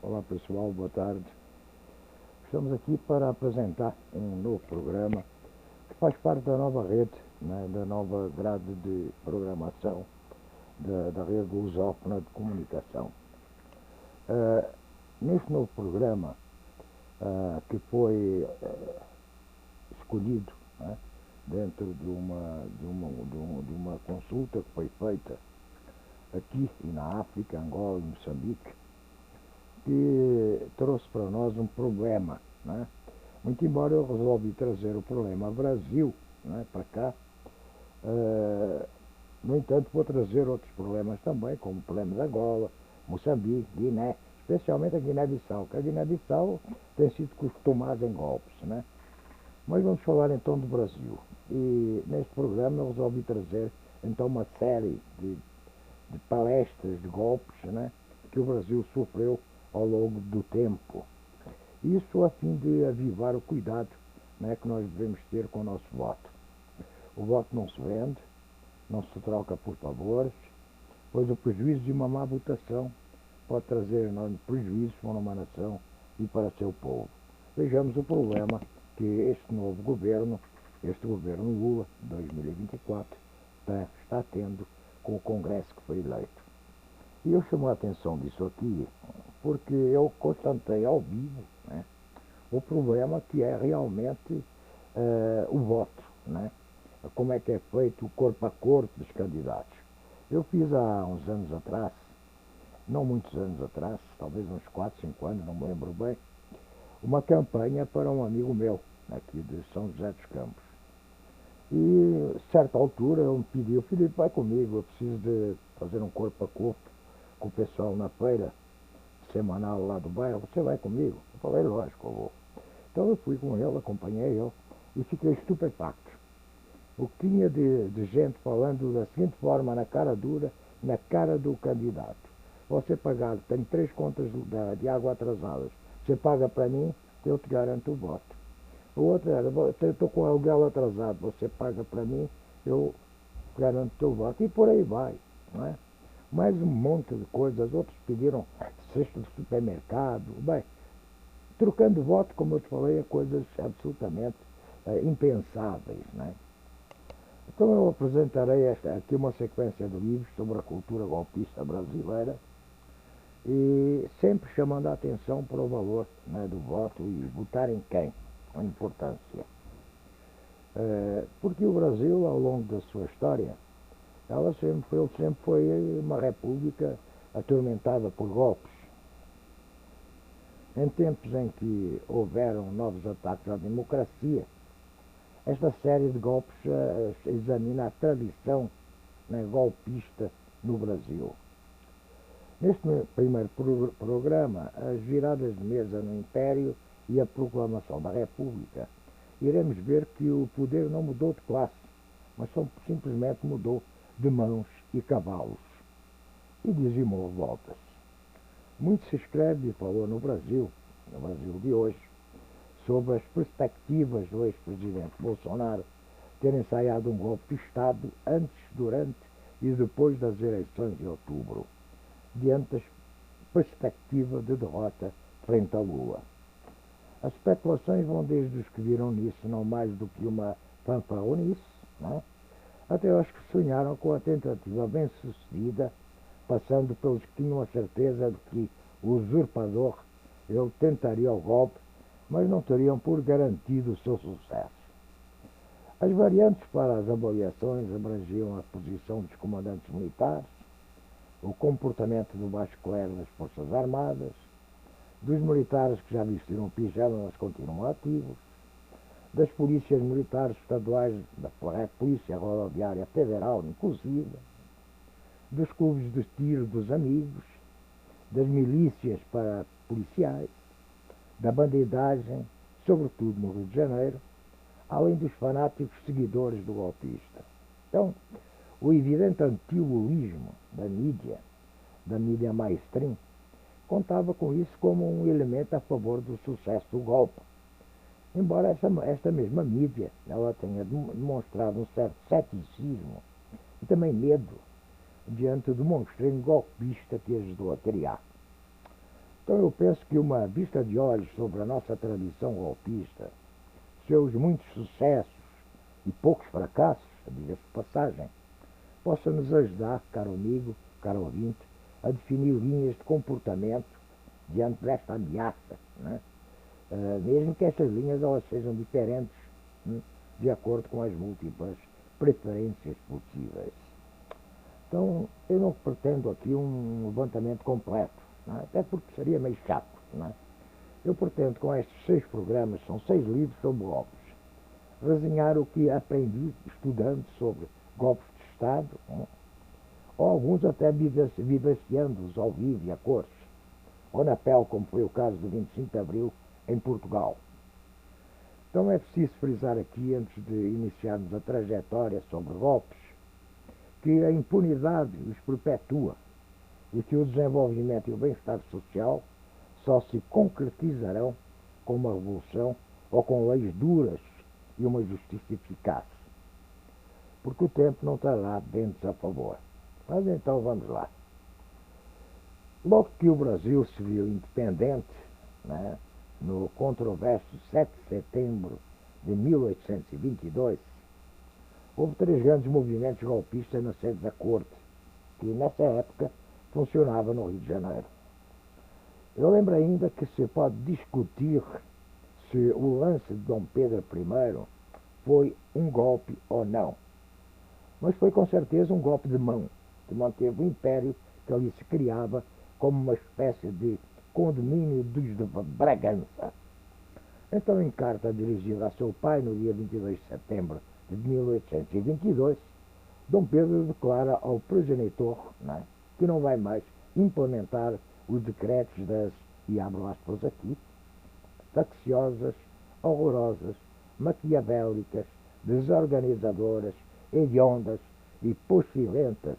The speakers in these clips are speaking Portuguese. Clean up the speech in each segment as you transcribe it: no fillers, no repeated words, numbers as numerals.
Olá pessoal, boa tarde. Estamos aqui para apresentar um novo programa que faz parte da nova rede, né, da nova grade de programação da rede lusófona de comunicação. Neste novo programa, que foi escolhido, né, dentro de uma consulta que foi feita aqui e na África, Angola e Moçambique, que trouxe para nós um problema, né? Muito embora eu resolvi trazer o problema Brasil, né, para cá, no entanto vou trazer outros problemas também, como o problema de Angola, Moçambique, Guiné, especialmente a Guiné-Bissau, que a Guiné-Bissau tem sido costumada em golpes, né? Mas vamos falar então do Brasil. E neste programa eu resolvi trazer então uma série de palestras, de golpes, né, que o Brasil sofreu ao longo do tempo. Isso a fim de avivar o cuidado, né, que nós devemos ter com o nosso voto. O voto não se vende, não se troca por favores, pois o prejuízo de uma má votação pode trazer enormes prejuízos para uma nação e para seu povo. Vejamos o problema que este novo governo, este governo Lula, 2024, está tendo com o Congresso que foi eleito. E eu chamo a atenção disso aqui porque eu constatei ao vivo, né, o problema que é realmente o voto, né? Como é que é feito o corpo a corpo dos candidatos. Eu fiz há uns anos atrás, não muitos anos atrás, talvez uns 4, 5 anos, não me lembro bem, uma campanha para um amigo meu, aqui de São José dos Campos. E, a certa altura, ele me pediu: Filipe, vai comigo, eu preciso de fazer um corpo a corpo com o pessoal na feira semanal lá do bairro, você vai comigo? Eu falei: lógico, eu vou. Então eu fui com ele, acompanhei ele e fiquei estupefacto. O que tinha de gente falando da seguinte forma, na cara dura, na cara do candidato: você pagar, tenho 3 contas de água atrasadas, você paga para mim, eu te garanto o voto. O outro era: estou com o aluguel atrasado, você paga para mim, eu garanto o teu voto. E por aí vai, não é? Mais um monte de coisas. Outros pediram cesta de supermercado. Bem, trocando voto, como eu te falei, é coisas absolutamente impensáveis, né? Então eu apresentarei aqui uma sequência de livros sobre a cultura golpista brasileira e sempre chamando a atenção para o valor, né, do voto e votar em quem, a importância. Porque o Brasil, ao longo da sua história, ele sempre foi uma república atormentada por golpes. Em tempos em que houveram novos ataques à democracia, esta série de golpes examina a tradição, né, golpista no Brasil. Neste primeiro programa, as viradas de mesa no Império e a proclamação da República, iremos ver que o poder não mudou de classe, mas simplesmente mudou de mãos e cavalos e dizimou revoltas. Muito se escreve e falou no Brasil de hoje, sobre as perspectivas do ex-presidente Bolsonaro ter ensaiado um golpe de Estado antes, durante e depois das eleições de outubro, diante da perspectiva de derrota frente à Lula. As especulações vão desde os que viram nisso não mais do que uma fanfarronice, né, até os que sonharam com a tentativa bem-sucedida, passando pelos que tinham a certeza de que o usurpador ele tentaria o golpe, mas não teriam por garantido o seu sucesso. As variantes para as avaliações abrangiam a posição dos comandantes militares, o comportamento do baixo clero das Forças Armadas, dos militares que já vestiram pijama mas continuam ativos, das polícias militares estaduais, da Polícia Rodoviária Federal, inclusive, dos clubes de tiro dos amigos, das milícias para policiais, da bandidagem, sobretudo no Rio de Janeiro, além dos fanáticos seguidores do golpista. Então, o evidente antilulismo da mídia mainstream, contava com isso como um elemento a favor do sucesso do golpe. Embora esta mesma mídia ela tenha demonstrado um certo ceticismo e também medo diante do monstrengo golpista que ajudou a criar. Então eu penso que uma vista de olhos sobre a nossa tradição golpista, seus muitos sucessos e poucos fracassos, diga-se de passagem, possa nos ajudar, caro amigo, caro ouvinte, a definir linhas de comportamento diante desta ameaça, né? Mesmo que essas linhas elas sejam diferentes, de acordo com as múltiplas preferências possíveis. Então, eu não pretendo aqui um levantamento completo, né? Até porque seria meio chato. Né? Eu pretendo, com estes 6 programas, são 6 livros sobre golpes, resenhar o que aprendi estudando sobre golpes de Estado, né? Ou alguns até vivenciando-os ao vivo e a cores, ou na pele, como foi o caso do 25 de Abril em Portugal. Então é preciso frisar aqui, antes de iniciarmos a trajetória sobre golpes, que a impunidade os perpetua e que o desenvolvimento e o bem-estar social só se concretizarão com uma revolução ou com leis duras e uma justiça eficaz. Porque o tempo não está lá dentro a favor. Mas então vamos lá. Logo que o Brasil se viu independente, né, no controverso 7 de setembro de 1822, houve 3 grandes movimentos golpistas na sede da Corte, que nessa época funcionava no Rio de Janeiro. Eu lembro ainda que se pode discutir se o lance de Dom Pedro I foi um golpe ou não. Mas foi com certeza um golpe de mão, que manteve o império que ali se criava como uma espécie de condomínio dos de Bragança. Então, em carta dirigida a seu pai no dia 22 de setembro de 1822, Dom Pedro declara ao progenitor, né, que não vai mais implementar os decretos das, e abro aspas aqui, facciosas, horrorosas, maquiavélicas, desorganizadoras, hediondas e puxilentas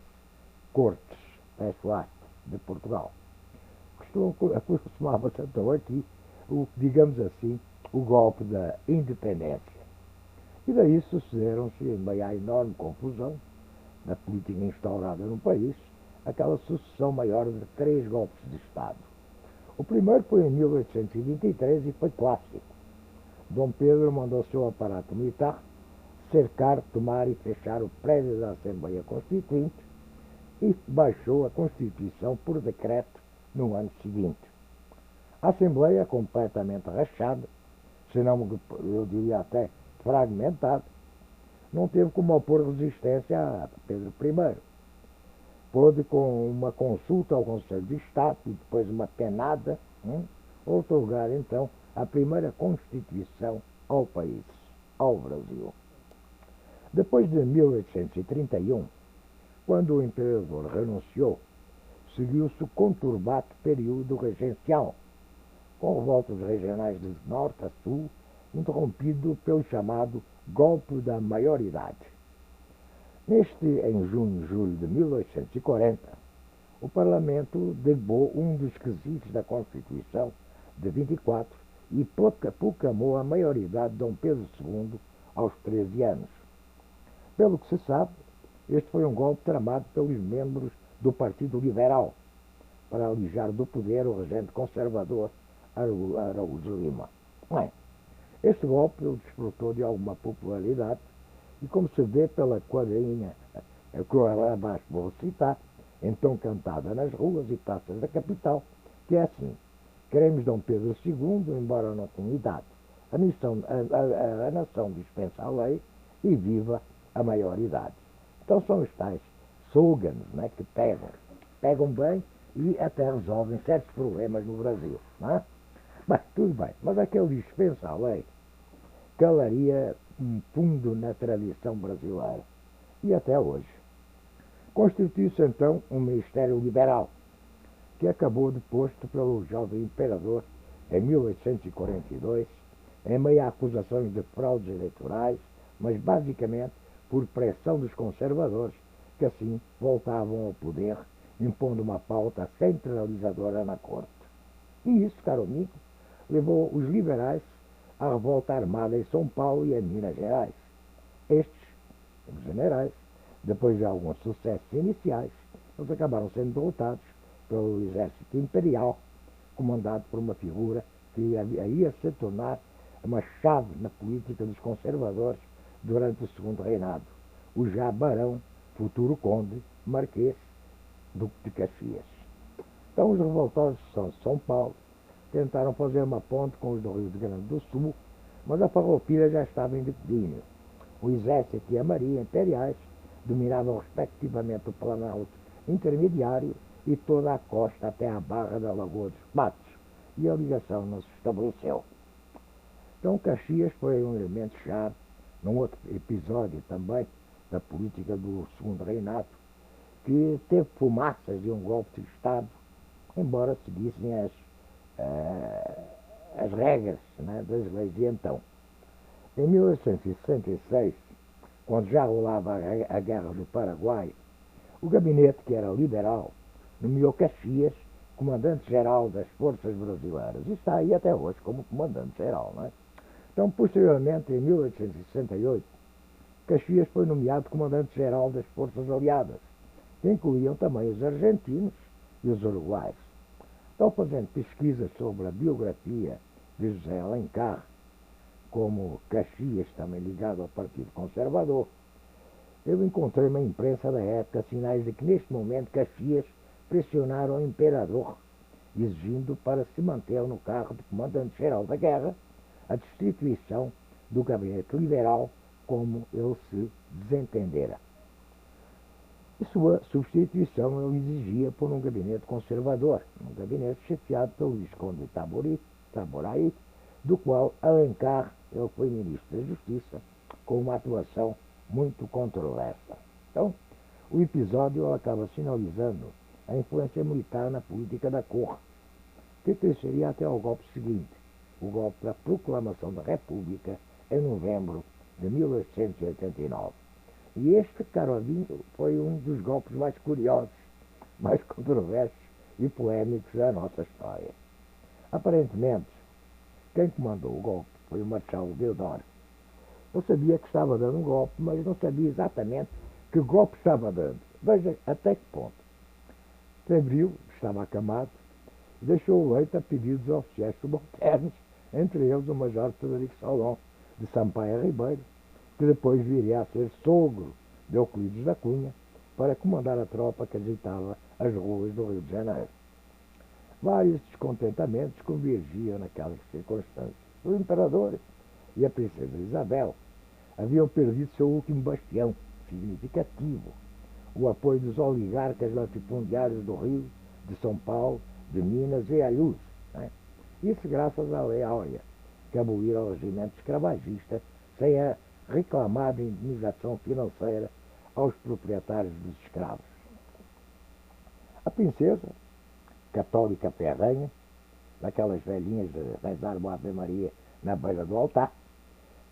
cortes, fecho aspas, de Portugal. Costumava-se então aqui, digamos assim, o golpe da independência. E daí sucederam-se, em meio à enorme confusão na política instaurada no país, aquela sucessão maior de 3 golpes de Estado. O primeiro foi em 1823 e foi clássico. Dom Pedro mandou seu aparato militar cercar, tomar e fechar o prédio da Assembleia Constituinte e baixou a Constituição por decreto no ano seguinte. A Assembleia, completamente rachada, se não eu diria até fragmentada, não teve como opor resistência a Pedro I. Pôde, com uma consulta ao Conselho de Estado e depois uma penada, outorgar então a primeira Constituição ao país, ao Brasil. Depois de 1831, quando o imperador renunciou, seguiu-se o conturbado período regencial, com revoltas regionais de norte a sul, interrompido pelo chamado golpe da maioridade. Em junho e julho de 1840, o Parlamento derrubou um dos quesitos da Constituição de 24 e proclamou a maioridade de Dom Pedro II aos 13 anos. Pelo que se sabe, este foi um golpe tramado pelos membros do Partido Liberal, para alijar do poder o regente conservador Araújo Lima. Este golpe desfrutou de alguma popularidade e, como se vê pela quadrinha que eu abaixo vou citar, então cantada nas ruas e praças da capital, que é assim: queremos Dom Pedro II, embora não tenha idade. A nação dispensa a lei e viva a maioridade. Então são os tais slogans, né, que pegam bem e até resolvem certos problemas no Brasil. Não é? Mas tudo bem, mas aquele dispensa a lei calaria um fundo na tradição brasileira. E até hoje. Constituiu-se então um Ministério Liberal, que acabou deposto pelo jovem imperador em 1842, em meio a acusações de fraudes eleitorais, mas basicamente por pressão dos conservadores, que assim voltavam ao poder, impondo uma pauta centralizadora na corte. E isso, caro amigo, levou os liberais à revolta armada em São Paulo e em Minas Gerais. Estes, os generais, depois de alguns sucessos iniciais, eles acabaram sendo derrotados pelo exército imperial comandado por uma figura que ia se tornar uma chave na política dos conservadores durante o segundo reinado, o já barão, futuro conde, marquês, duque de Caxias. Então os revoltosos de São Paulo tentaram fazer uma ponte com os do Rio Grande do Sul, mas a Farroupilha já estava em declínio. O exército e a marinha imperiais dominavam respectivamente o Planalto intermediário e toda a costa até à barra da Lagoa dos Patos, e a ligação não se estabeleceu. Então Caxias foi um elemento-chave num outro episódio também da política do segundo reinado, que teve fumaças de um golpe de Estado, embora seguissem as regras, né, das leis de então. Em 1866, quando já rolava a Guerra do Paraguai, o gabinete, que era liberal, nomeou Caxias comandante-geral das forças brasileiras. E está aí até hoje como comandante-geral, não é? Então, posteriormente, em 1868, Caxias foi nomeado comandante-geral das forças aliadas, que incluíam também os argentinos e os uruguaios. Então, fazendo pesquisas sobre a biografia de José Alencar, como Caxias, também ligado ao Partido Conservador, eu encontrei na imprensa da época sinais de que, neste momento, Caxias pressionaram o imperador, exigindo para se manter no cargo de comandante-geral da guerra a destituição do gabinete liberal, como ele se desentendera. E sua substituição ele exigia por um gabinete conservador, um gabinete chefiado pelo Visconde de Itaboraí, do qual Alencar ele foi ministro da Justiça, com uma atuação muito controversa. Então, o episódio acaba sinalizando a influência militar na política da corte, que cresceria até ao golpe seguinte, o golpe da Proclamação da República, em novembro de 1889. E este, caro amigo, foi um dos golpes mais curiosos, mais controversos e polémicos da nossa história. Aparentemente, quem comandou o golpe foi o Marechal Deodoro. Ele sabia que estava dando um golpe, mas não sabia exatamente que golpe estava dando. Veja até que ponto. Abril estava acamado e deixou o leito a pedido dos oficiais subalternos, entre eles o Major Frederico Salom de Sampaio Ribeiro, que depois viria a ser sogro de Euclides da Cunha, para comandar a tropa que agitava as ruas do Rio de Janeiro. Vários descontentamentos convergiam naquelas circunstâncias. O imperador e a princesa Isabel haviam perdido seu último bastião significativo, o apoio dos oligarcas latifundiários do Rio, de São Paulo, de Minas e Alhus. Né? Isso graças à Lei Áurea, que aboliram o regimento escravagista sem a reclamada indenização financeira aos proprietários dos escravos. A princesa, católica ferrenha, daquelas velhinhas de rezar o Ave Maria na beira do altar,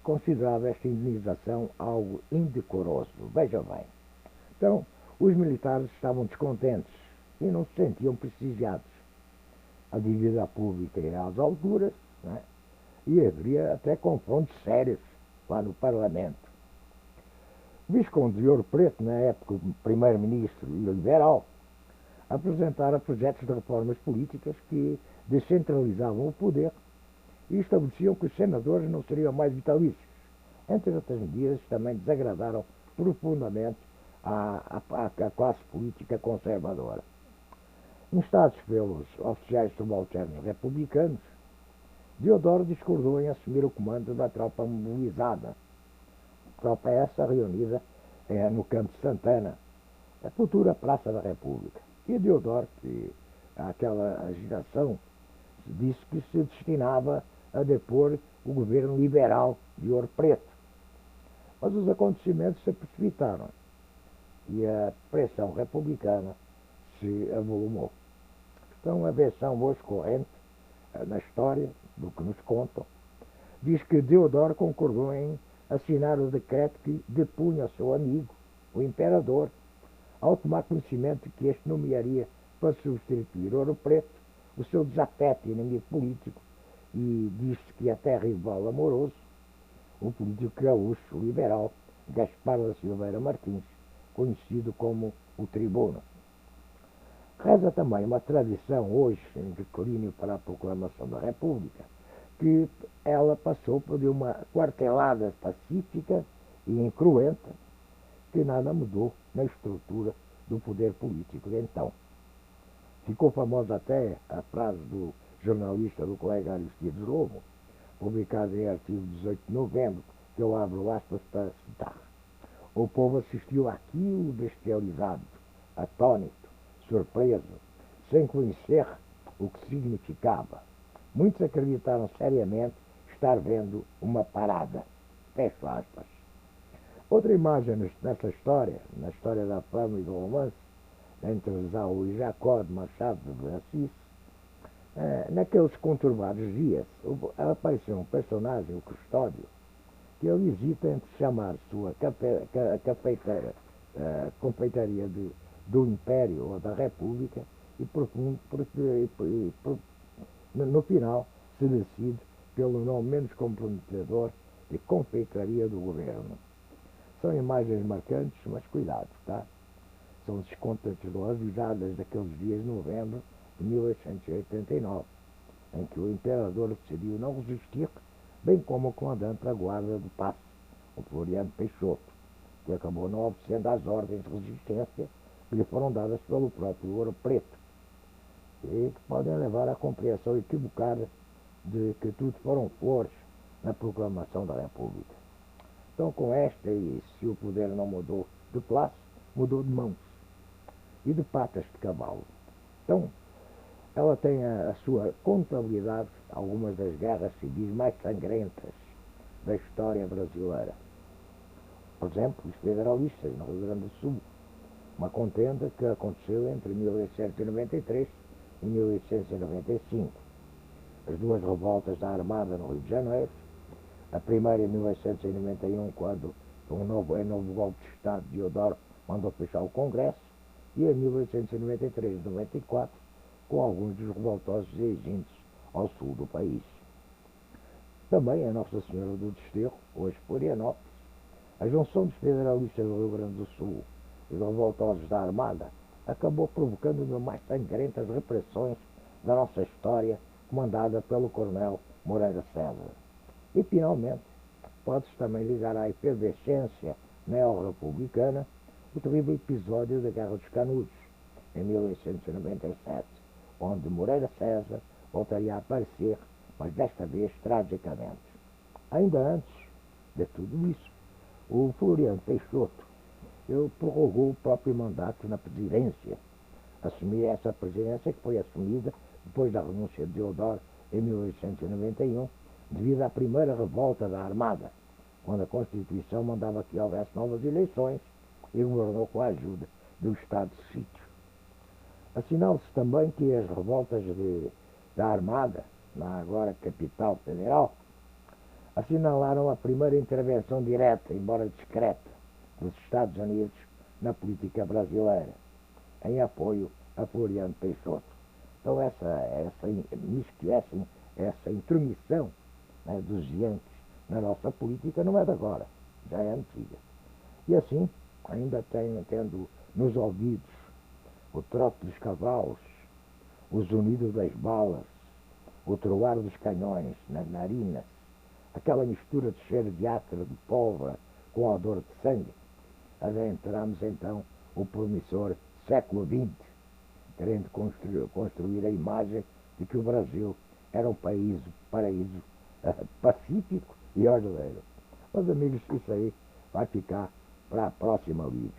considerava esta indenização algo indecoroso. Veja bem. Então, os militares estavam descontentes e não se sentiam prestigiados. A dívida pública ia às alturas, né? E havia até confrontos sérios lá no Parlamento. O Visconde de Ouro Preto, na época primeiro-ministro e liberal, apresentara projetos de reformas políticas que descentralizavam o poder e estabeleciam que os senadores não seriam mais vitalícios. Entre outras medidas, também desagradaram profundamente à classe política conservadora. Instados pelos oficiais subalternos republicanos, Deodoro discordou em assumir o comando da tropa mobilizada. Tropa essa reunida no Campo de Santana, a futura Praça da República. E Deodoro, que aquela agitação, disse que se destinava a depor o governo liberal de Ouro Preto. Mas os acontecimentos se precipitaram e a pressão republicana se avolumou. Então, a versão hoje corrente na história, do que nos contam, diz que Deodoro concordou em assinar o decreto que depunha o seu amigo, o imperador, ao tomar conhecimento de que este nomearia para substituir Ouro Preto o seu desafeto inimigo político, e disse que até rival amoroso, o político gaúcho liberal Gaspar da Silveira Martins, conhecido como o Tribuno. Reza também uma tradição hoje em declínio para a proclamação da República, que ela passou por uma quartelada pacífica e incruenta que nada mudou na estrutura do poder político de então. Ficou famosa até a frase do jornalista do colega Aristides Lobo, publicada em artigo 18 de novembro, que eu abro aspas para citar. O povo assistiu àquilo bestializado, atônito, surpreso, sem conhecer o que significava. Muitos acreditaram seriamente estar vendo uma parada. Fecho aspas. Outra imagem nessa história, na história da fama e do romance, entre Esaú e Jacó de Machado de Assis, naqueles conturbados dias, apareceu um personagem, o Custódio, que ele hesita entre chamar sua cafeiteira, confeitaria do Império ou da República e, no final, se decide pelo nome menos comprometedor de confeitaria do governo. São imagens marcantes, mas cuidado, tá? São descontextualizadas daqueles dias de novembro de 1889, em que o imperador decidiu não resistir, bem como o comandante da guarda do passo, o Floriano Peixoto, que acabou não obedecendo às ordens de resistência que lhe foram dadas pelo próprio Ouro Preto, e que podem levar à compreensão equivocada de que tudo foram flores na proclamação da República. Então, com esta, e se o poder não mudou de classe, mudou de mãos e de patas de cavalo. Então, ela tem a sua contabilidade algumas das guerras civis mais sangrentas da história brasileira. Por exemplo, os federalistas no Rio Grande do Sul, uma contenda que aconteceu entre 1893 e 1895. As duas revoltas da Armada no Rio de Janeiro, a primeira em 1891, quando um novo golpe de Estado de Deodoro mandou fechar o Congresso, e em 1893 e 94, com alguns dos revoltosos exigindo ao sul do país. Também a Nossa Senhora do Desterro, hoje Florianópolis, a junção dos federalistas do Rio Grande do Sul e dos revoltosos da Armada acabou provocando uma das mais sangrentas repressões da nossa história, comandada pelo coronel Moreira César. E, finalmente, pode-se também ligar à efervescência neo-republicana o terrível episódio da Guerra dos Canudos, em 1897, onde Moreira César voltaria a aparecer, mas desta vez tragicamente. Ainda antes de tudo isso, o Floriano Peixoto prorrogou o próprio mandato na presidência. Assumir essa presidência que foi assumida depois da renúncia de Deodoro em 1891, devido à primeira revolta da Armada, quando a Constituição mandava que houvesse novas eleições e governou com a ajuda do Estado de Sítio. Assinala-se também que as revoltas da Armada, na agora capital federal, assinalaram a primeira intervenção direta, embora discreta, dos Estados Unidos na política brasileira, em apoio a Floriano Peixoto. Então essa intromissão, né, dos Yankees na nossa política não é de agora, já é antiga. E assim, ainda tendo nos ouvidos o trote dos cavalos, o zunido das balas, o troar dos canhões nas narinas, aquela mistura de cheiro de ácaro de pólvora com odor de sangue, adentramos então o promissor século XX, querendo construir a imagem de que o Brasil era um paraíso pacífico e ordeiro. Meus amigos, isso aí vai ficar para a próxima live.